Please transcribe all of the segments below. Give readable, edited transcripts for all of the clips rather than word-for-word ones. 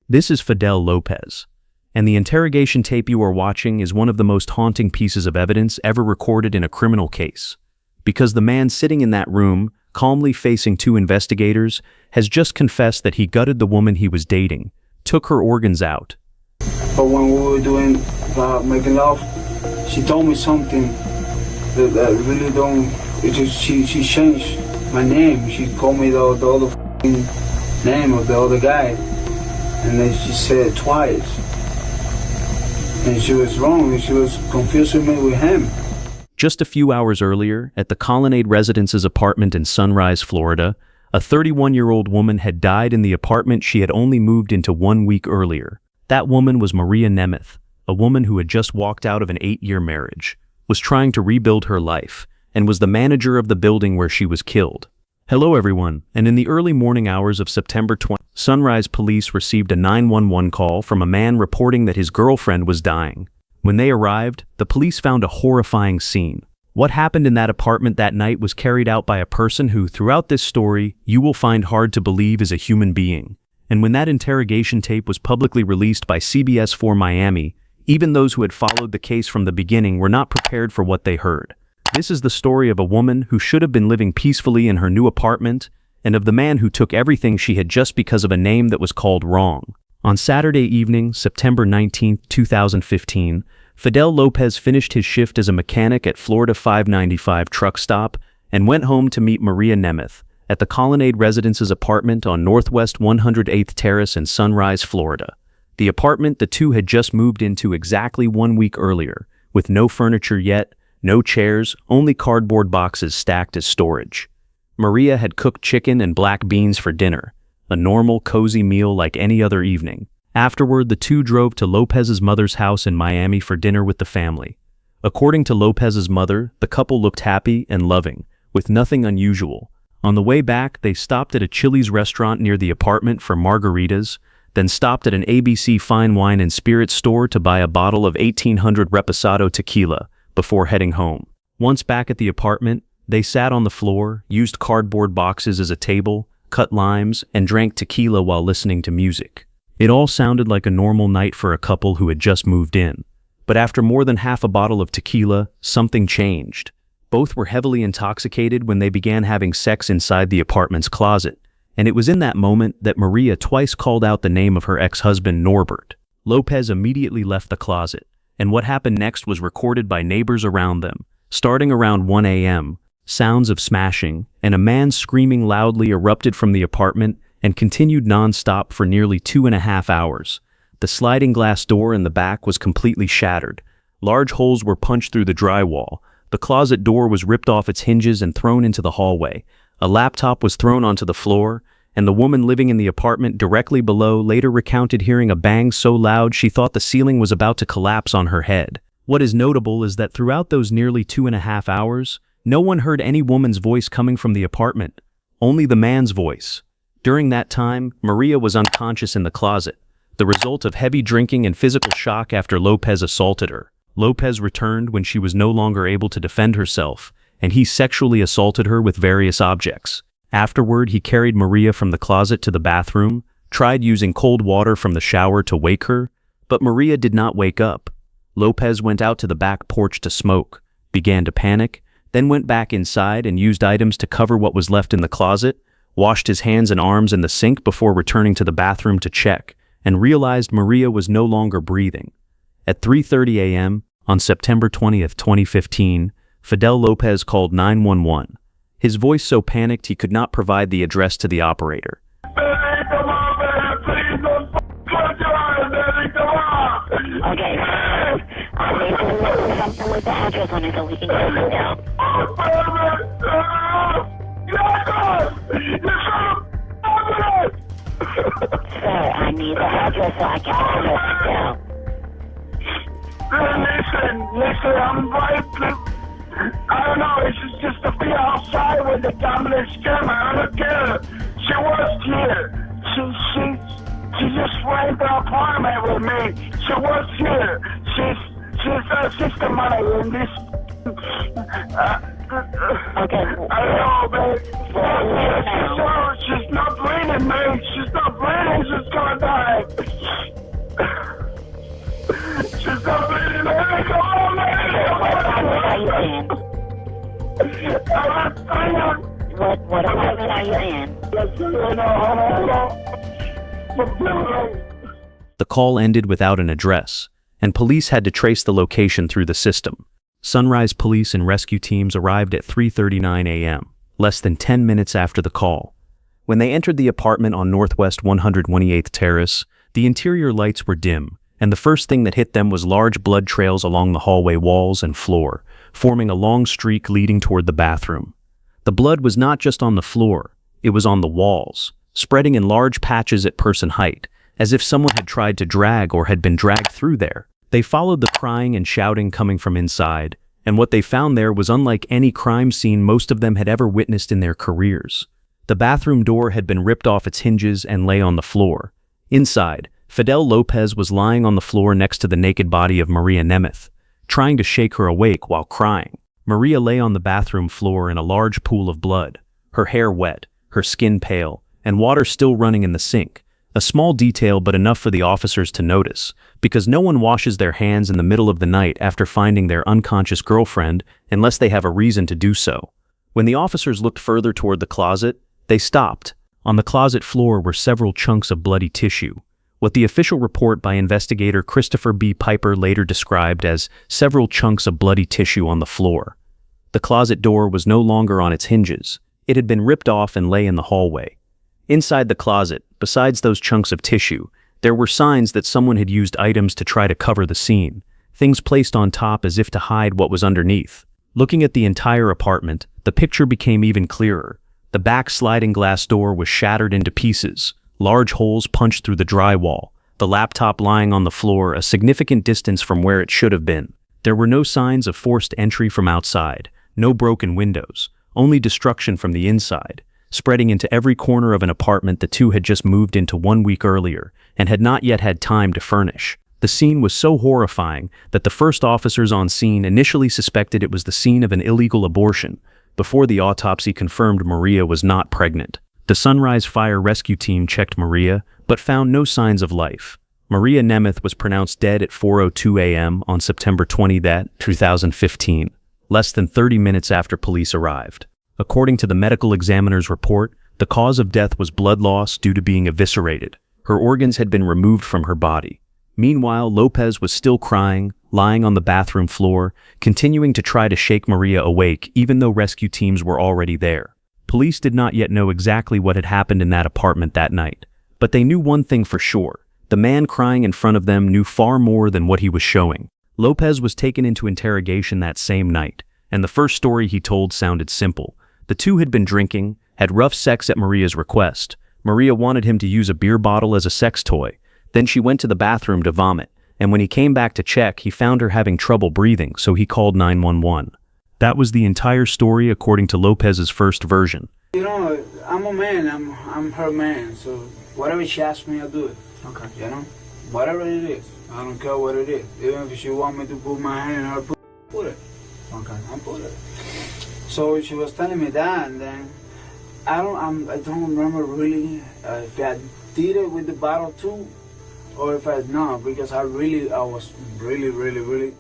This is Fidel Lopez, and the interrogation tape you are watching is one of the most haunting pieces of evidence ever recorded in a criminal case. Because the man sitting in that room, calmly facing two investigators, has just confessed that he gutted the woman he was dating, took her organs out. But when we were doing making love, she told me something that I really don't. It just she changed my name. She called me the other name of the other guy, and then she said it twice. And she was wrong. And she was confusing me with him. Just a few hours earlier, at the Colonnade Residences apartment in Sunrise, Florida, a 31-year-old woman had died in the apartment she had only moved into 1 week earlier. That woman was Maria Nemeth, a woman who had just walked out of an 8-year marriage, was trying to rebuild her life, and was the manager of the building where she was killed. Hello everyone, and in the early morning hours of September 20, Sunrise police received a 911 call from a man reporting that his girlfriend was dying. When they arrived, the police found a horrifying scene. What happened in that apartment that night was carried out by a person who, throughout this story, you will find hard to believe is a human being. And when that interrogation tape was publicly released by CBS 4 Miami, even those who had followed the case from the beginning were not prepared for what they heard. This is the story of a woman who should have been living peacefully in her new apartment, and of the man who took everything she had just because of a name that was called wrong. On Saturday evening, September 19, 2015, Fidel Lopez finished his shift as a mechanic at Florida 595 truck stop and went home to meet Maria Nemeth at the Colonnade Residences apartment on Northwest 108th Terrace in Sunrise, Florida. The apartment the two had just moved into exactly 1 week earlier, with no furniture yet, no chairs, only cardboard boxes stacked as storage. Maria had cooked chicken and black beans for dinner, a normal, cozy meal like any other evening. Afterward, the two drove to Lopez's mother's house in Miami for dinner with the family. According to Lopez's mother, the couple looked happy and loving, with nothing unusual. On the way back, they stopped at a Chili's restaurant near the apartment for margaritas, then stopped at an ABC fine wine and spirits store to buy a bottle of 1800 Reposado tequila before heading home. Once back at the apartment, they sat on the floor, used cardboard boxes as a table, cut limes, and drank tequila while listening to music. It all sounded like a normal night for a couple who had just moved in. But after more than half a bottle of tequila, something changed. Both were heavily intoxicated when they began having sex inside the apartment's closet, and it was in that moment that Maria twice called out the name of her ex-husband Norbert. Lopez immediately left the closet, and what happened next was recorded by neighbors around them. Starting around 1 a.m., sounds of smashing and a man screaming loudly erupted from the apartment and continued non-stop for nearly 2.5 hours. The sliding glass door in the back was completely shattered. Large holes were punched through the drywall. The closet door was ripped off its hinges and thrown into the hallway. A laptop was thrown onto the floor, and the woman living in the apartment directly below later recounted hearing a bang so loud she thought the ceiling was about to collapse on her head. What is notable is that throughout those nearly 2.5 hours, no one heard any woman's voice coming from the apartment, only the man's voice. During that time, Maria was unconscious in the closet, the result of heavy drinking and physical shock after Lopez assaulted her. Lopez returned when she was no longer able to defend herself, and he sexually assaulted her with various objects. Afterward, he carried Maria from the closet to the bathroom, tried using cold water from the shower to wake her, but Maria did not wake up. Lopez went out to the back porch to smoke, began to panic, then went back inside and used items to cover what was left in the closet, washed his hands and arms in the sink before returning to the bathroom to check, and realized Maria was no longer breathing. At 3:30 a.m., on September 20th, 2015, Fidel Lopez called 911. His voice so panicked he could not provide the address to the operator. Okay. I need to know something with the address on it so we can get it down. Sir, I need the address so I can put it down. Listen, I'm right. I don't know, it's just to be outside with the dominant scammer. I don't care. She was here. She just ran the apartment with me. She was here. She's a system money in this. Okay. I know, man. She's not breathing, man. She's not breathing. She's gonna die. She's not breathing, man. Come on, man. What apartment are you in? What apartment are you in? The call ended without an address, and police had to trace the location through the system. Sunrise police and rescue teams arrived at 3:39 a.m., less than 10 minutes after the call. When they entered the apartment on Northwest 128th Terrace, the interior lights were dim, and the first thing that hit them was large blood trails along the hallway walls and floor, forming a long streak leading toward the bathroom. The blood was not just on the floor, it was on the walls, spreading in large patches at person height, as if someone had tried to drag or had been dragged through there. They followed the crying and shouting coming from inside, and what they found there was unlike any crime scene most of them had ever witnessed in their careers. The bathroom door had been ripped off its hinges and lay on the floor. Inside, Fidel Lopez was lying on the floor next to the naked body of Maria Nemeth, trying to shake her awake while crying. Maria lay on the bathroom floor in a large pool of blood, her hair wet, her skin pale, and water still running in the sink. A small detail but enough for the officers to notice, because no one washes their hands in the middle of the night after finding their unconscious girlfriend unless they have a reason to do so. When the officers looked further toward the closet, they stopped. On the closet floor were several chunks of bloody tissue, what the official report by investigator Christopher B. Piper later described as several chunks of bloody tissue on the floor. The closet door was no longer on its hinges. It had been ripped off and lay in the hallway. Inside the closet, besides those chunks of tissue, there were signs that someone had used items to try to cover the scene, things placed on top as if to hide what was underneath. Looking at the entire apartment, the picture became even clearer. The back sliding glass door was shattered into pieces, large holes punched through the drywall, the laptop lying on the floor a significant distance from where it should have been. There were no signs of forced entry from outside, no broken windows, only destruction from the inside, spreading into every corner of an apartment the two had just moved into 1 week earlier and had not yet had time to furnish. The scene was so horrifying that the first officers on scene initially suspected it was the scene of an illegal abortion, before the autopsy confirmed Maria was not pregnant. The Sunrise Fire Rescue Team checked Maria, but found no signs of life. Maria Nemeth was pronounced dead at 4:02 a.m. on September 20, 2015, less than 30 minutes after police arrived. According to the medical examiner's report, the cause of death was blood loss due to being eviscerated. Her organs had been removed from her body. Meanwhile, Lopez was still crying, lying on the bathroom floor, continuing to try to shake Maria awake even though rescue teams were already there. Police did not yet know exactly what had happened in that apartment that night, but they knew one thing for sure. The man crying in front of them knew far more than what he was showing. Lopez was taken into interrogation that same night, and the first story he told sounded simple. The two had been drinking, had rough sex at Maria's request. Maria wanted him to use a beer bottle as a sex toy. Then she went to the bathroom to vomit, and when he came back to check, he found her having trouble breathing, so he called 911. That was the entire story according to Lopez's first version. You know, I'm a man, I'm her man, so whatever she asks me, I'll do it. Okay. You know? Whatever it is. I don't care what it is. Even if she want me to put my hand in her put it. Okay. I'll put it. So she was telling me that, and then I don't remember really if I did it with the bottle too, or if I not, because I was really.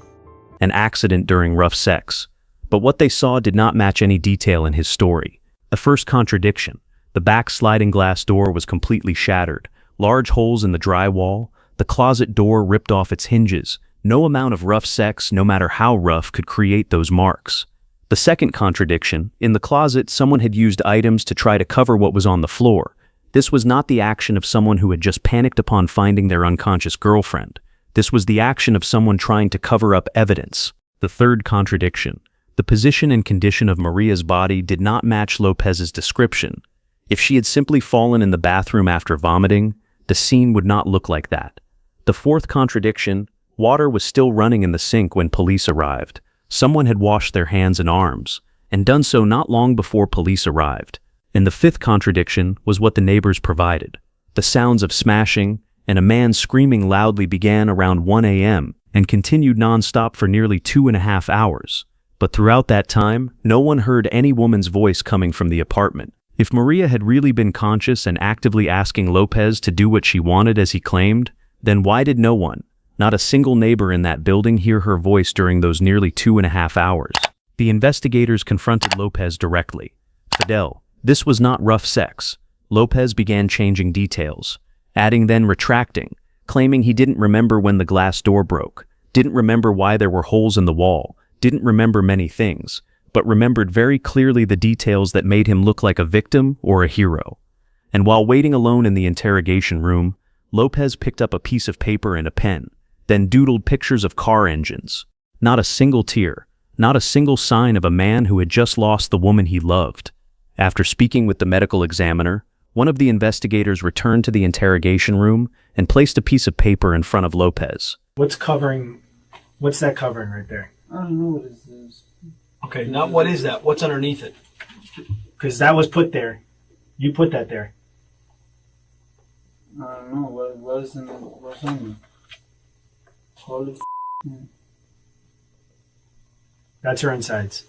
An accident during rough sex. But what they saw did not match any detail in his story. The first contradiction, the back sliding glass door was completely shattered, large holes in the drywall, the closet door ripped off its hinges. No amount of rough sex, no matter how rough, could create those marks. The second contradiction, in the closet, someone had used items to try to cover what was on the floor. This was not the action of someone who had just panicked upon finding their unconscious girlfriend. This was the action of someone trying to cover up evidence. The third contradiction, the position and condition of Maria's body did not match Lopez's description. If she had simply fallen in the bathroom after vomiting, the scene would not look like that. The fourth contradiction, water was still running in the sink when police arrived. Someone had washed their hands and arms, and done so not long before police arrived. And the fifth contradiction was what the neighbors provided. The sounds of smashing and a man screaming loudly began around 1 a.m. and continued non-stop for nearly 2.5 hours. But throughout that time, no one heard any woman's voice coming from the apartment. If Maria had really been conscious and actively asking Lopez to do what she wanted as he claimed, then why did no one, not a single neighbor in that building, hear her voice during those nearly 2.5 hours? The investigators confronted Lopez directly. Fidel, this was not rough sex. Lopez began changing details, adding then retracting, claiming he didn't remember when the glass door broke, didn't remember why there were holes in the wall, didn't remember many things, but remembered very clearly the details that made him look like a victim or a hero. And while waiting alone in the interrogation room, Lopez picked up a piece of paper and a pen, then doodled pictures of car engines. Not a single tear, not a single sign of a man who had just lost the woman he loved. After speaking with the medical examiner, one of the investigators returned to the interrogation room and placed a piece of paper in front of Lopez. What's that covering right there? I don't know what this is. Okay, not what is that? What's underneath it? Because that was put there. You put that there. I don't know what's on it. Holy man. That's her insides.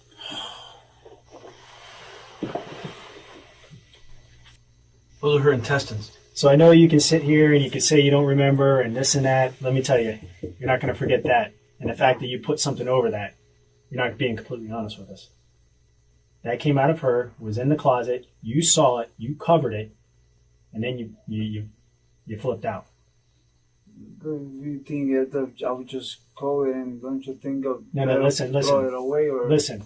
Those are her intestines. So I know you can sit here and you can say you don't remember and this and that. Let me tell you, you're not going to forget that. And the fact that you put something over that, you're not being completely honest with us. That came out of her, was in the closet. You saw it, you covered it, and then you flipped out. You think I would just cover it, and don't you think of listen. throw it away or Listen.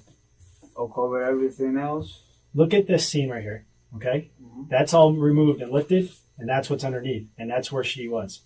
Or cover everything else? Look at this scene right here, okay? Mm-hmm. That's all removed and lifted, and that's what's underneath, and that's where she was.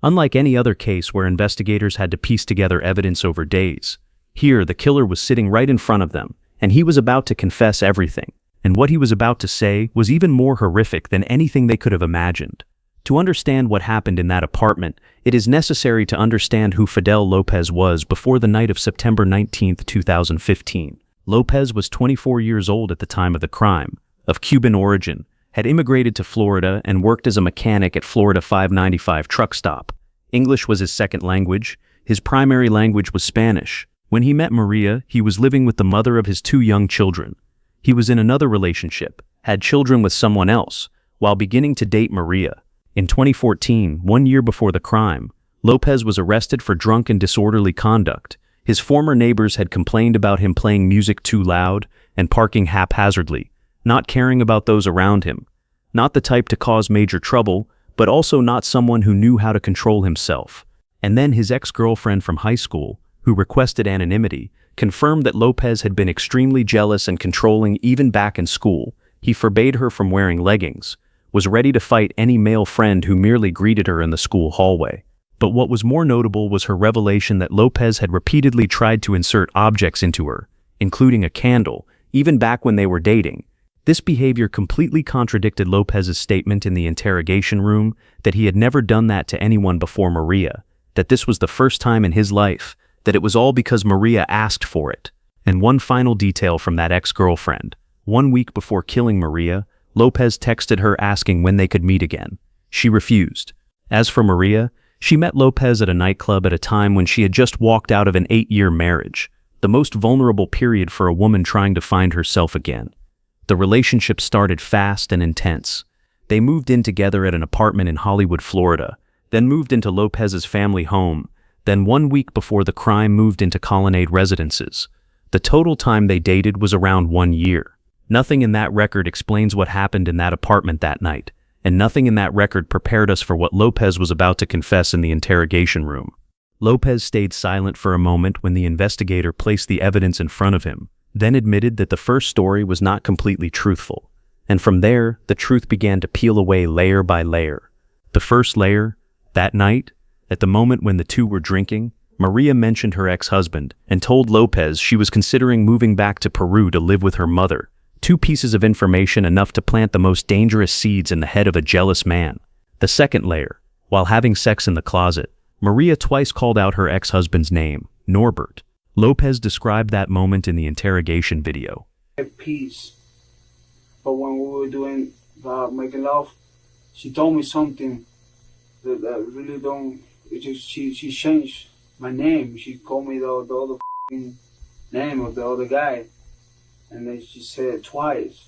Unlike any other case where investigators had to piece together evidence over days, here the killer was sitting right in front of them, and he was about to confess everything. And what he was about to say was even more horrific than anything they could have imagined. To understand what happened in that apartment, it is necessary to understand who Fidel Lopez was before the night of September 19, 2015. Lopez was 24 years old at the time of the crime, of Cuban origin, had immigrated to Florida and worked as a mechanic at Florida 595 truck stop. English was his second language. His primary language was Spanish. When he met Maria, he was living with the mother of his 2 young children. He was in another relationship, had children with someone else, while beginning to date Maria. In 2014, 1 year before the crime, Lopez was arrested for drunken disorderly conduct. His former neighbors had complained about him playing music too loud and parking haphazardly, not caring about those around him. Not the type to cause major trouble, but also not someone who knew how to control himself. And then his ex-girlfriend from high school, who requested anonymity, confirmed that Lopez had been extremely jealous and controlling even back in school. He forbade her from wearing leggings, was ready to fight any male friend who merely greeted her in the school hallway. But what was more notable was her revelation that Lopez had repeatedly tried to insert objects into her, including a candle, even back when they were dating. This behavior completely contradicted Lopez's statement in the interrogation room that he had never done that to anyone before Maria, that this was the first time in his life, that it was all because Maria asked for it. And one final detail from that ex-girlfriend. 1 week before killing Maria, Lopez texted her asking when they could meet again. She refused. As for Maria, she met Lopez at a nightclub at a time when she had just walked out of an 8-year marriage, the most vulnerable period for a woman trying to find herself again. The relationship started fast and intense. They moved in together at an apartment in Hollywood, Florida, then moved into Lopez's family home, then 1 week before the crime moved into Colonnade Residences. The total time they dated was around 1 year. Nothing in that record explains what happened in that apartment that night, and nothing in that record prepared us for what Lopez was about to confess in the interrogation room. Lopez stayed silent for a moment when the investigator placed the evidence in front of him, then admitted that the first story was not completely truthful. And from there, the truth began to peel away layer by layer. The first layer, that night, at the moment when the two were drinking, Maria mentioned her ex-husband and told Lopez she was considering moving back to Peru to live with her mother. 2 pieces of information enough to plant the most dangerous seeds in the head of a jealous man. The second layer, while having sex in the closet, Maria twice called out her ex-husband's name, Norbert. Lopez described that moment in the interrogation video. At peace. But when we were doing making love, she told me something that I really don't. It just she changed my name. She called me the other name of the other guy. And then she said it twice.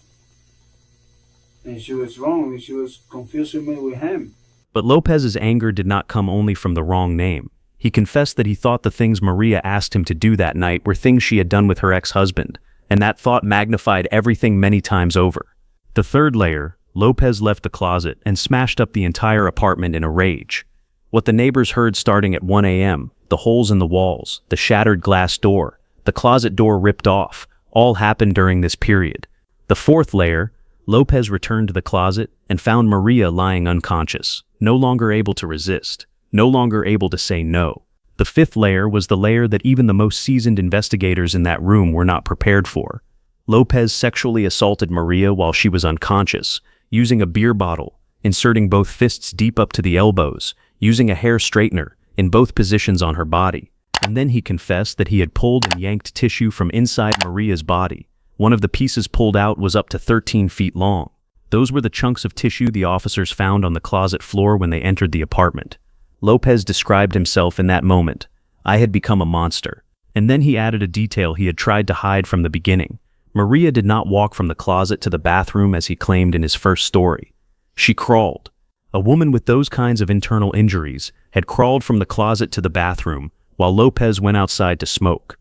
And she was wrong. She was confusing me with him. But Lopez's anger did not come only from the wrong name. He confessed that he thought the things Maria asked him to do that night were things she had done with her ex-husband, and that thought magnified everything many times over. The third layer, Lopez left the closet and smashed up the entire apartment in a rage. What the neighbors heard starting at 1 a.m., the holes in the walls, the shattered glass door, the closet door ripped off, all happened during this period. The fourth layer, Lopez returned to the closet and found Maria lying unconscious, no longer able to resist, no longer able to say no. The fifth layer was the layer that even the most seasoned investigators in that room were not prepared for. Lopez sexually assaulted Maria while she was unconscious, using a beer bottle, inserting both fists deep up to the elbows, using a hair straightener in both positions on her body. And then he confessed that he had pulled and yanked tissue from inside Maria's body. One of the pieces pulled out was up to 13 feet long. Those were the chunks of tissue the officers found on the closet floor when they entered the apartment. Lopez described himself in that moment. I had become a monster. And then he added a detail he had tried to hide from the beginning. Maria did not walk from the closet to the bathroom as he claimed in his first story. She crawled. A woman with those kinds of internal injuries had crawled from the closet to the bathroom while Lopez went outside to smoke.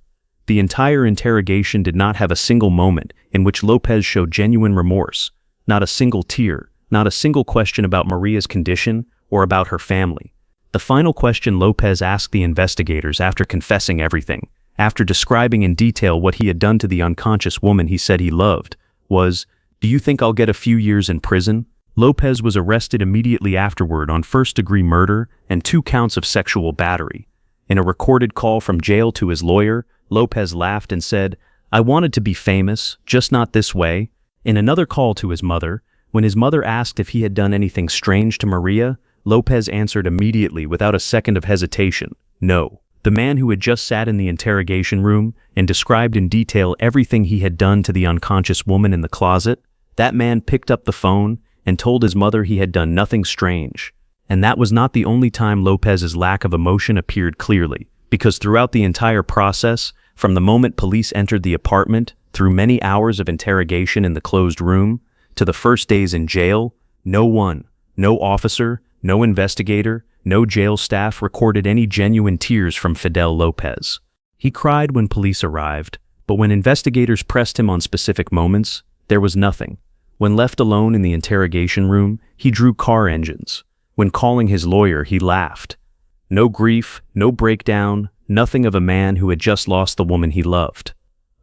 The entire interrogation did not have a single moment in which Lopez showed genuine remorse, not a single tear, not a single question about Maria's condition or about her family. The final question Lopez asked the investigators after confessing everything, after describing in detail what he had done to the unconscious woman he said he loved, was, "Do you think I'll get a few years in prison?" Lopez was arrested immediately afterward on first-degree murder and 2 counts of sexual battery. In a recorded call from jail to his lawyer, Lopez laughed and said, "I wanted to be famous, just not this way." In another call to his mother, when his mother asked if he had done anything strange to Maria, Lopez answered immediately without a second of hesitation, "No." The man who had just sat in the interrogation room and described in detail everything he had done to the unconscious woman in the closet, that man picked up the phone and told his mother he had done nothing strange. And that was not the only time Lopez's lack of emotion appeared clearly, because throughout the entire process, from the moment police entered the apartment, through many hours of interrogation in the closed room, to the first days in jail, no one, no officer, no investigator, no jail staff recorded any genuine tears from Fidel Lopez. He cried when police arrived, but when investigators pressed him on specific moments, there was nothing. When left alone in the interrogation room, he drew car engines. When calling his lawyer, he laughed. No grief, no breakdown, nothing of a man who had just lost the woman he loved.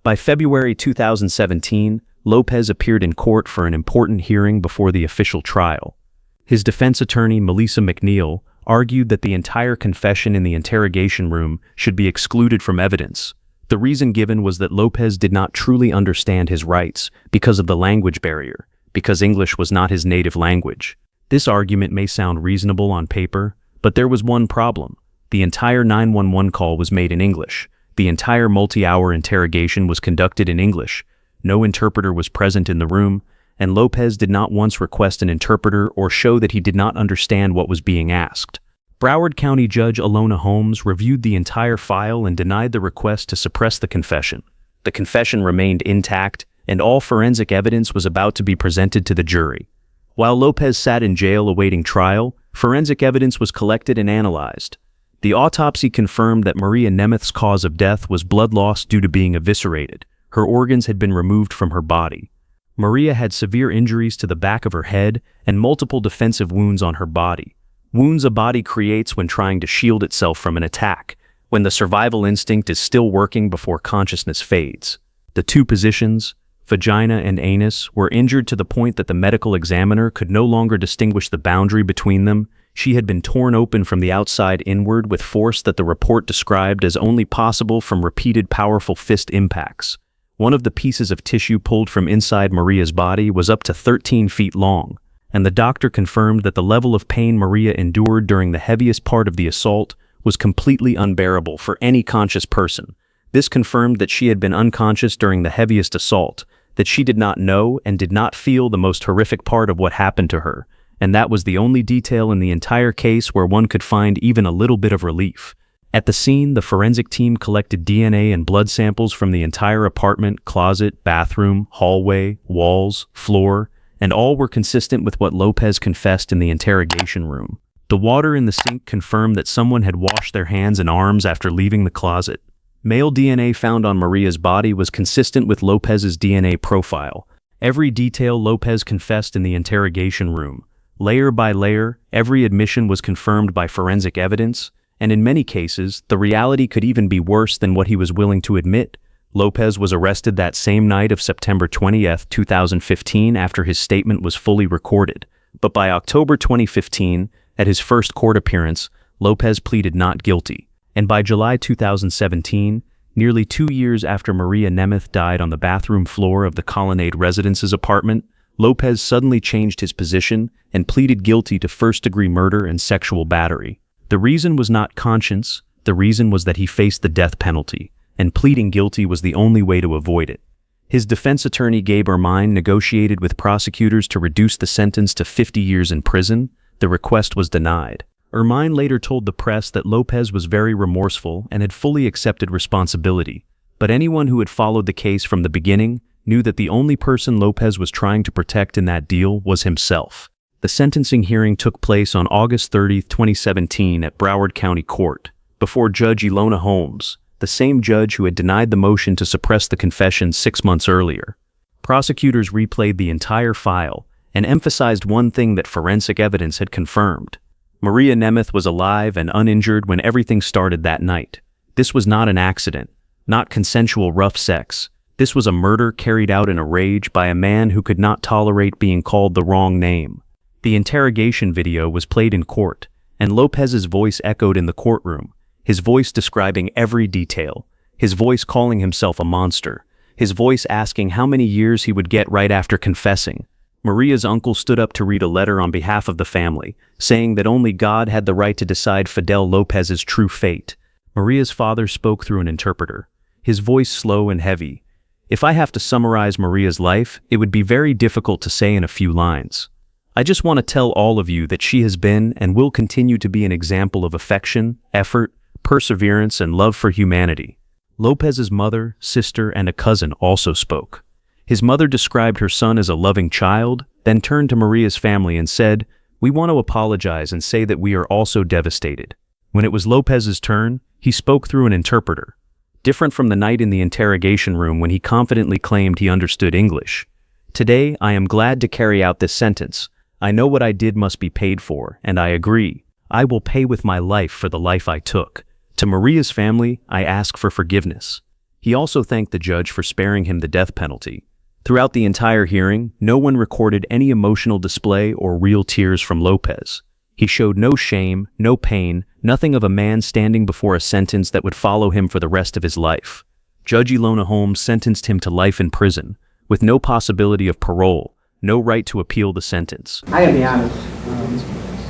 By February 2017, Lopez appeared in court for an important hearing before the official trial. His defense attorney, Melissa McNeil, argued that the entire confession in the interrogation room should be excluded from evidence. The reason given was that Lopez did not truly understand his rights because of the language barrier, because English was not his native language. This argument may sound reasonable on paper, but there was one problem. The entire 911 call was made in English. The entire multi-hour interrogation was conducted in English. No interpreter was present in the room, and Lopez did not once request an interpreter or show that he did not understand what was being asked. Broward County Judge Alona Holmes reviewed the entire file and denied the request to suppress the confession. The confession remained intact, and all forensic evidence was about to be presented to the jury. While Lopez sat in jail awaiting trial, forensic evidence was collected and analyzed. The autopsy confirmed that Maria Nemeth's cause of death was blood loss due to being eviscerated. Her organs had been removed from her body. Maria had severe injuries to the back of her head and multiple defensive wounds on her body. Wounds a body creates when trying to shield itself from an attack, when the survival instinct is still working before consciousness fades. The 2 positions, vagina and anus, were injured to the point that the medical examiner could no longer distinguish the boundary between them. She had been torn open from the outside inward with force that the report described as only possible from repeated powerful fist impacts. One of the pieces of tissue pulled from inside Maria's body was up to 13 feet long, and the doctor confirmed that the level of pain Maria endured during the heaviest part of the assault was completely unbearable for any conscious person. This confirmed that she had been unconscious during the heaviest assault, that she did not know and did not feel the most horrific part of what happened to her, and that was the only detail in the entire case where one could find even a little bit of relief. At the scene, the forensic team collected DNA and blood samples from the entire apartment, closet, bathroom, hallway, walls, floor, and all were consistent with what Lopez confessed in the interrogation room. The water in the sink confirmed that someone had washed their hands and arms after leaving the closet. Male DNA found on Maria's body was consistent with Lopez's DNA profile. Every detail Lopez confessed in the interrogation room. Layer by layer, every admission was confirmed by forensic evidence, and in many cases, the reality could even be worse than what he was willing to admit. Lopez was arrested that same night of September 20th, 2015 after his statement was fully recorded. But by October 2015, at his first court appearance, Lopez pleaded not guilty. And by July 2017, nearly 2 years after Maria Nemeth died on the bathroom floor of the Colonnade Residences apartment, Lopez suddenly changed his position and pleaded guilty to first-degree murder and sexual battery. The reason was not conscience, the reason was that he faced the death penalty, and pleading guilty was the only way to avoid it. His defense attorney Gabe Ermine negotiated with prosecutors to reduce the sentence to 50 years in prison. The request was denied. Ermine later told the press that Lopez was very remorseful and had fully accepted responsibility, but anyone who had followed the case from the beginning knew that the only person Lopez was trying to protect in that deal was himself. The sentencing hearing took place on August 30, 2017 at Broward County Court, before Judge Ilona Holmes, the same judge who had denied the motion to suppress the confession 6 months earlier. Prosecutors replayed the entire file and emphasized one thing that forensic evidence had confirmed. Maria Nemeth was alive and uninjured when everything started that night. This was not an accident, not consensual rough sex. This was a murder carried out in a rage by a man who could not tolerate being called the wrong name. The interrogation video was played in court, and Lopez's voice echoed in the courtroom, his voice describing every detail, his voice calling himself a monster, his voice asking how many years he would get right after confessing. Maria's uncle stood up to read a letter on behalf of the family, saying that only God had the right to decide Fidel Lopez's true fate. Maria's father spoke through an interpreter, his voice slow and heavy. If I have to summarize Maria's life, it would be very difficult to say in a few lines. I just want to tell all of you that she has been and will continue to be an example of affection, effort, perseverance, and love for humanity. Lopez's mother, sister, and a cousin also spoke. His mother described her son as a loving child, then turned to Maria's family and said, "We want to apologize and say that we are also devastated." When it was Lopez's turn, he spoke through an interpreter. Different from the night in the interrogation room when he confidently claimed he understood English. "Today, I am glad to carry out this sentence. I know what I did must be paid for, and I agree. I will pay with my life for the life I took. To Maria's family, I ask for forgiveness." He also thanked the judge for sparing him the death penalty. Throughout the entire hearing, no one recorded any emotional display or real tears from Lopez. He showed no shame, no pain, nothing of a man standing before a sentence that would follow him for the rest of his life. Judge Ilona Holmes sentenced him to life in prison, with no possibility of parole, no right to appeal the sentence. I gotta be honest,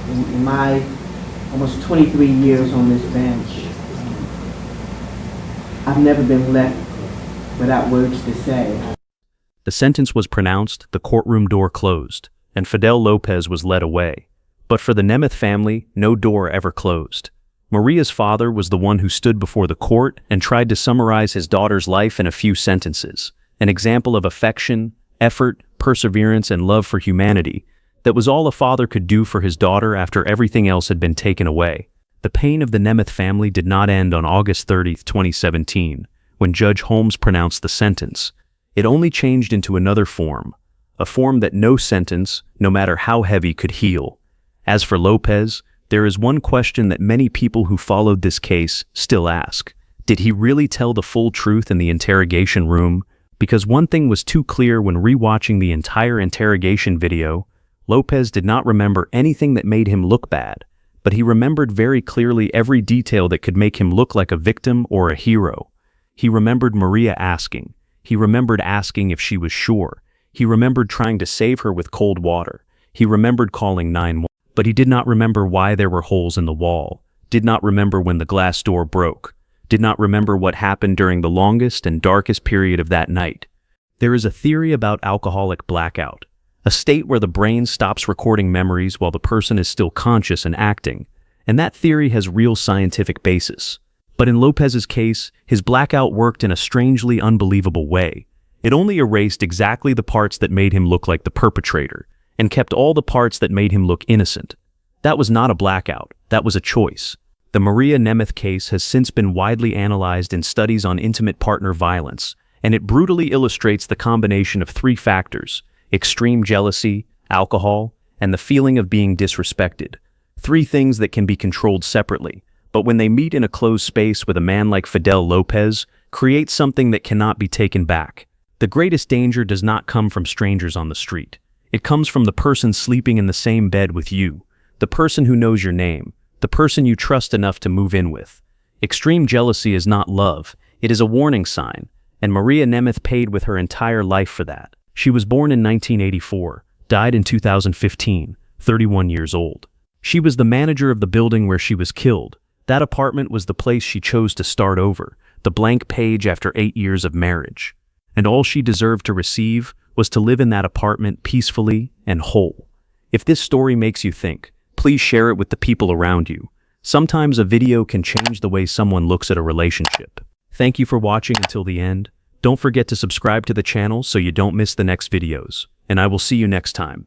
in my almost 23 years on this bench, I've never been left without words to say. The sentence was pronounced, the courtroom door closed, and Fidel Lopez was led away. But for the Nemeth family, no door ever closed. Maria's father was the one who stood before the court and tried to summarize his daughter's life in a few sentences, an example of affection, effort, perseverance, and love for humanity. That was all a father could do for his daughter after everything else had been taken away. The pain of the Nemeth family did not end on August 30, 2017, when Judge Holmes pronounced the sentence. It only changed into another form, a form that no sentence, no matter how heavy, could heal. As for Lopez, there is one question that many people who followed this case still ask. Did he really tell the full truth in the interrogation room? Because one thing was too clear when rewatching the entire interrogation video, Lopez did not remember anything that made him look bad, but he remembered very clearly every detail that could make him look like a victim or a hero. He remembered Maria asking. He remembered asking if she was sure. He remembered trying to save her with cold water. He remembered calling 911, but he did not remember why there were holes in the wall, did not remember when the glass door broke, did not remember what happened during the longest and darkest period of that night. There is a theory about alcoholic blackout, a state where the brain stops recording memories while the person is still conscious and acting, and that theory has real scientific basis. But in Lopez's case, his blackout worked in a strangely unbelievable way. It only erased exactly the parts that made him look like the perpetrator, and kept all the parts that made him look innocent. That was not a blackout, that was a choice. The Maria Nemeth case has since been widely analyzed in studies on intimate partner violence, and it brutally illustrates the combination of three factors: extreme jealousy, alcohol, and the feeling of being disrespected. Three things that can be controlled separately, but when they meet in a closed space with a man like Fidel Lopez, create something that cannot be taken back. The greatest danger does not come from strangers on the street. It comes from the person sleeping in the same bed with you, the person who knows your name, the person you trust enough to move in with. Extreme jealousy is not love, it is a warning sign, and Maria Nemeth paid with her entire life for that. She was born in 1984, died in 2015, 31 years old. She was the manager of the building where she was killed. That apartment was the place she chose to start over, the blank page after 8 years of marriage. And all she deserved to receive was to live in that apartment peacefully and whole. If this story makes you think, please share it with the people around you. Sometimes a video can change the way someone looks at a relationship. Thank you for watching until the end. Don't forget to subscribe to the channel so you don't miss the next videos. And I will see you next time.